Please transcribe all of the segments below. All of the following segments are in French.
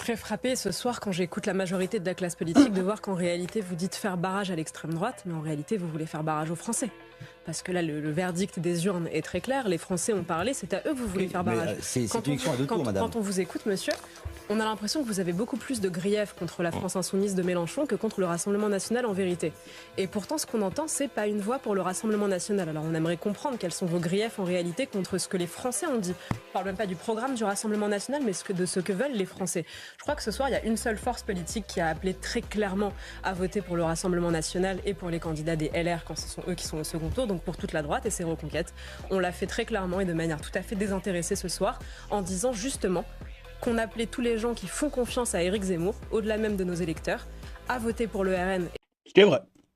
serais frappée ce soir quand j'écoute la majorité de la classe politique de voir qu'en réalité vous dites faire barrage à l'extrême droite, mais en réalité vous voulez faire barrage aux Français. Parce que là, le verdict des urnes est très clair. Les Français ont parlé, c'est à eux que vous voulez faire barrage. C'est une élection à deux tours, madame. Quand on vous écoute, monsieur, on a l'impression que vous avez beaucoup plus de griefs contre la France insoumise de Mélenchon que contre le Rassemblement national en vérité. Et pourtant, ce qu'on entend, c'est pas une voix pour le Rassemblement national. Alors on aimerait comprendre quels sont vos griefs en réalité contre ce que les Français ont dit. On parle même pas du programme du Rassemblement national, mais de ce que veulent les Français. Je crois que ce soir, il y a une seule force politique qui a appelé très clairement à voter pour le Rassemblement national et pour les candidats des LR quand ce sont eux qui sont au second tour, donc pour toute la droite et ses reconquêtes. On l'a fait très clairement et de manière tout à fait désintéressée ce soir en disant justement qu'on appelait tous les gens qui font confiance à Éric Zemmour, au-delà même de nos électeurs, à voter pour le RN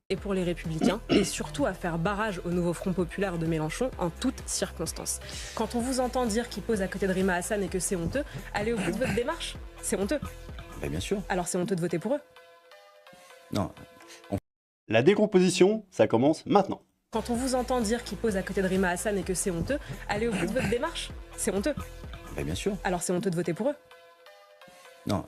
et pour les Républicains, et surtout à faire barrage au nouveau Front populaire de Mélenchon en toutes circonstances. Quand on vous entend dire qu'il pose à côté de Rima Hassan et que c'est honteux, allez au bout de votre démarche, c'est honteux. Ben, bien sûr. Alors c'est honteux de voter pour eux. Non. La décomposition, ça commence maintenant. Quand on vous entend dire qu'il pose à côté de Rima Hassan et que c'est honteux, allez au bout de votre démarche, c'est honteux. Ben, bien sûr. Alors c'est honteux de voter pour eux. Non.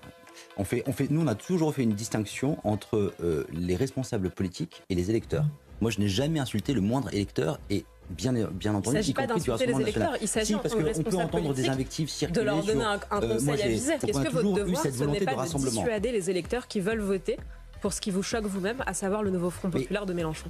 Nous, on a toujours fait une distinction entre les responsables politiques et les électeurs. Moi, je n'ai jamais insulté le moindre électeur et bien entendu, il ne s'agit pas d'insulter les électeurs, il s'agit parce qu'on peut entendre des invectives circuler de leur donner un conseil avisé. Est-ce que votre devoir, ce n'est pas de dissuader les électeurs qui veulent voter pour ce qui vous choque vous-même, à savoir le nouveau Front populaire de Mélenchon?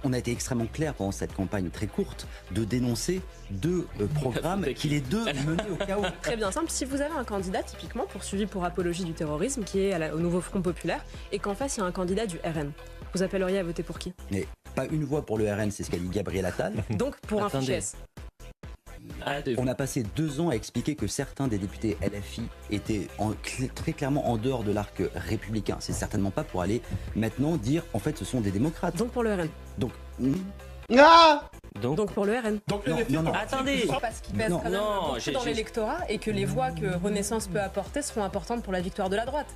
On a été extrêmement clair pendant cette campagne très courte de dénoncer deux programmes qui les deux menaient au chaos. Très bien simple, si vous avez un candidat typiquement poursuivi pour apologie du terrorisme qui est au nouveau Front populaire et qu'en face il y a un candidat du RN, vous appelleriez à voter pour qui? Mais pas une voix pour le RN, c'est ce qu'a dit Gabriel Attal. Donc pour un fichier S. On a passé 2 ans à expliquer que certains des députés LFI étaient très clairement en dehors de l'arc républicain. C'est certainement pas pour aller maintenant dire en fait ce sont des démocrates. Donc pour le RN. Donc Donc pour le RN. Non. Attendez. Parce qu'il pèse quand même beaucoup dans l'électorat et que les voix que Renaissance peut apporter seront importantes pour la victoire de la droite.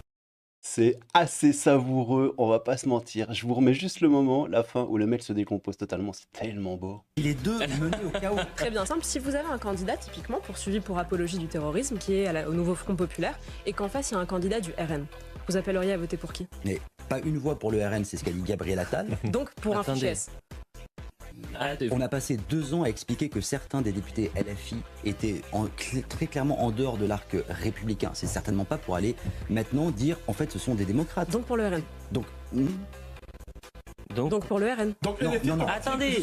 C'est assez savoureux, on va pas se mentir. Je vous remets juste le moment, la fin, où le mec se décompose totalement, c'est tellement beau. Les deux menaient au chaos. Très bien simple, si vous avez un candidat typiquement poursuivi pour apologie du terrorisme qui est au nouveau Front populaire et qu'en face il y a un candidat du RN, vous appelleriez à voter pour qui? Mais pas une voix pour le RN, c'est ce qu'a dit Gabriel Attal. Donc pour un fichier S. On a passé 2 ans à expliquer que certains des députés LFI étaient très clairement en dehors de l'arc républicain. C'est certainement pas pour aller maintenant dire en fait ce sont des démocrates. Donc pour le RN. Donc pour le RN. non. Attendez.